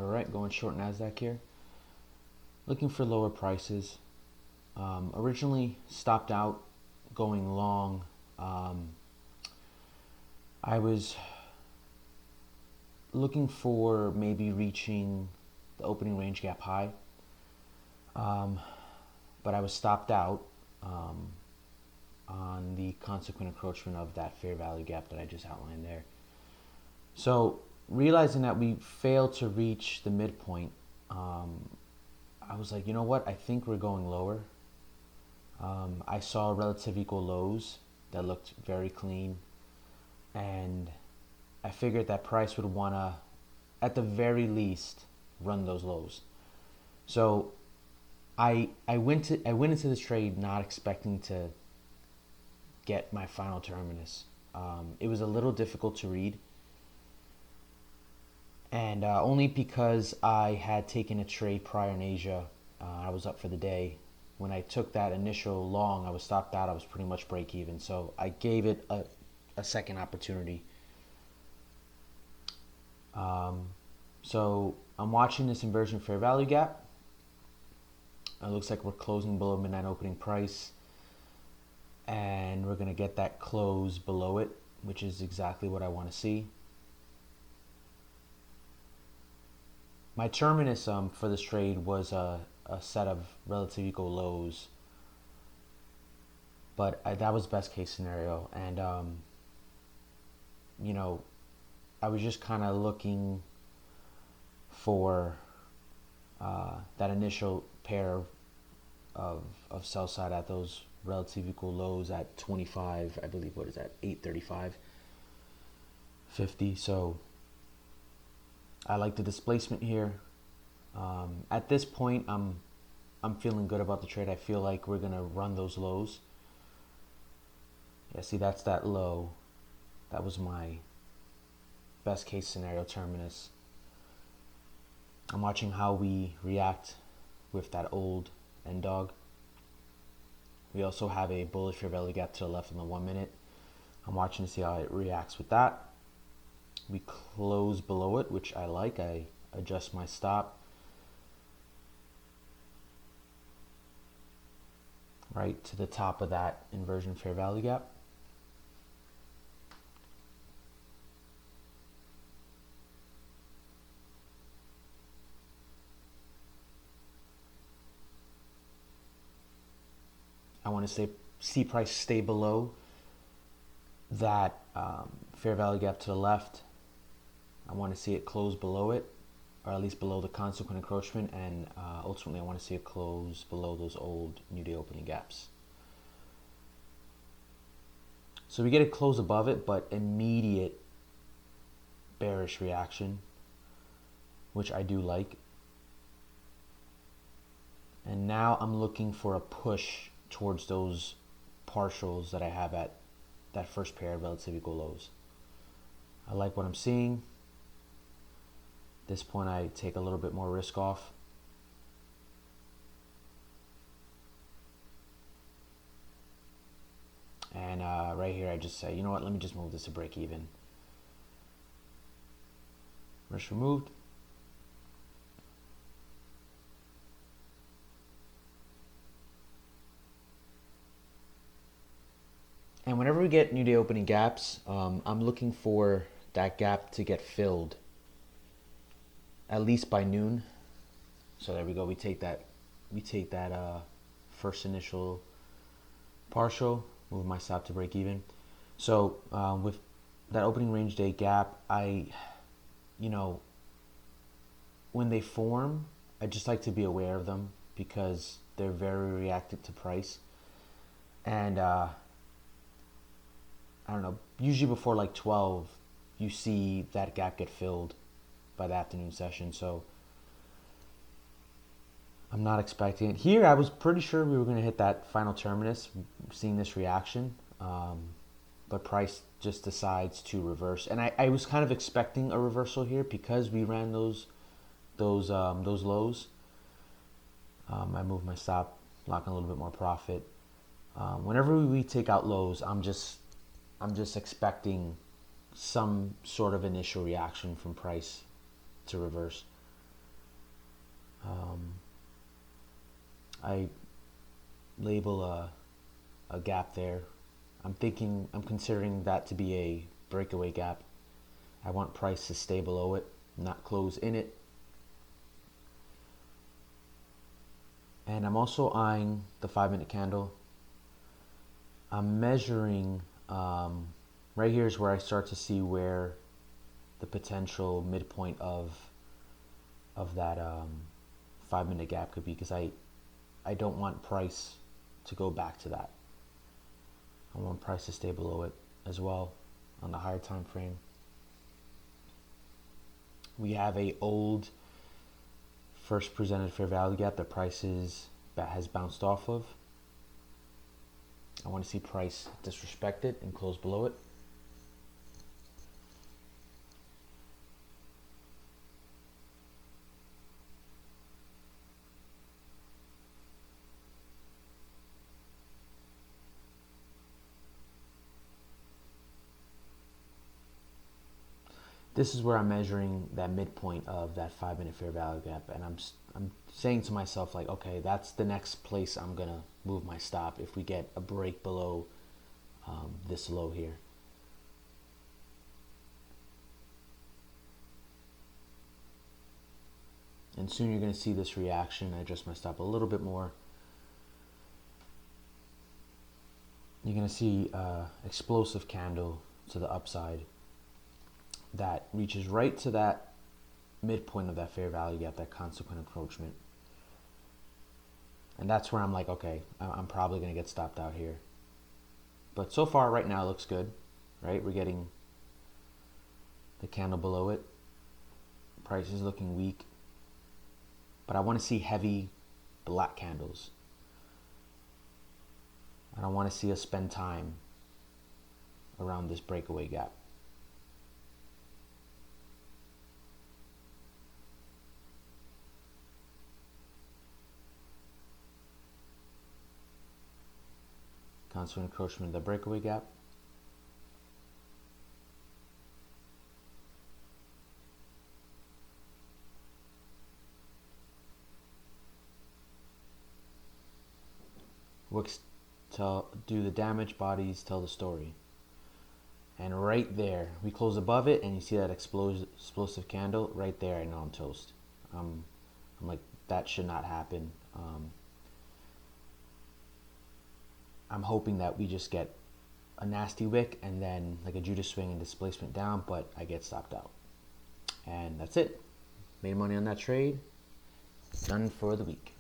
Alright, going short NASDAQ here. Looking for lower prices. Originally stopped out going long. I was looking for maybe reaching the opening range gap high. But I was stopped out on the consequent encroachment of that fair value gap that I just outlined there. So realizing that we failed to reach the midpoint, I was like, you know what? I think we're going lower. I saw relative equal lows that looked very clean, and I figured that price would want to, at the very least, run those lows. So I went into this trade not expecting to get my final terminus. It was a little difficult to read, and only because I had taken a trade prior in Asia. I was up for the day. When I took that initial long, I was stopped out. I was pretty much break even. So I gave it a second opportunity. So I'm watching this inversion fair value gap. It looks like we're closing below midnight opening price, and we're going to get that close below it, which is exactly what I want to see. My terminus for this trade was a set of relative equal lows, but that was best case scenario. And you know, I was just kind of looking for that initial pair of sell side at those relative equal lows at 25, I believe. What is that? 835.50. So I like the displacement here. At this point, I'm feeling good about the trade. I feel like we're gonna run those lows. Yeah, see, that's that low. That was my best case scenario terminus. I'm watching how we react with that old end dog. We also have a bullish fair value gap to the left in the 1 minute. I'm watching to see how it reacts with that. We close below it, which I like. I adjust my stop right to the top of that inversion fair value gap. I want to see price stay below that fair value gap to the left. I want to see it close below it, or at least below the consequent encroachment, and ultimately I want to see it close below those old new day opening gaps. So we get a close above it, but immediate bearish reaction, which I do like. And now I'm looking for a push towards those partials that I have at that first pair of relative equal lows. I like what I'm seeing. At this point, I take a little bit more risk off. And right here, I just say, you know what, let me just move this to break even. Risk removed. And whenever we get new day opening gaps, I'm looking for that gap to get filled at least by noon. So there we go. We take that first initial partial, move my stop to break even. So with that opening range day gap, when they form, I just like to be aware of them because they're very reactive to price. And I don't know, usually before like 12, you see that gap get filled by the afternoon session. So I'm not expecting it. Here, I was pretty sure we were going to hit that final terminus, seeing this reaction. But price just decides to reverse. And I was kind of expecting a reversal here because we ran those lows. I moved my stop, locking a little bit more profit. Whenever we take out lows, I'm just expecting some sort of initial reaction from price to reverse. I label a gap there. I'm considering that to be a breakaway gap. I want price to stay below it, not close in it. And I'm also eyeing the 5-minute candle. I'm measuring, right here is where I start to see where the potential midpoint of that 5-minute gap could be, because I don't want price to go back to that. I want price to stay below it as well on the higher time frame. We have a old first presented fair value gap that price has bounced off of. I want to see price disrespect it and close below it. This is where I'm measuring that midpoint of that 5-minute fair value gap, and I'm saying to myself, like, okay, that's the next place I'm gonna move my stop if we get a break below this low here. And soon you're gonna see this reaction. I adjust my stop a little bit more. You're gonna see explosive candle to the upside that reaches right to that midpoint of that fair value gap, that consequent encroachment. And that's where I'm like, okay, I'm probably going to get stopped out here. But so far right now it looks good, right? We're getting the candle below it. Price is looking weak. But I want to see heavy black candles. I don't want to see us spend time around this breakaway gap. Consequent encroachment of the breakaway gap. Wicks do the damage, bodies tell the story. And right there, we close above it, and you see that explosive candle right there. I know I'm toast. I'm like, that should not happen. I'm hoping that we just get a nasty wick and then like a Judas swing and displacement down, but I get stopped out. And that's it. Made money on that trade. Done for the week.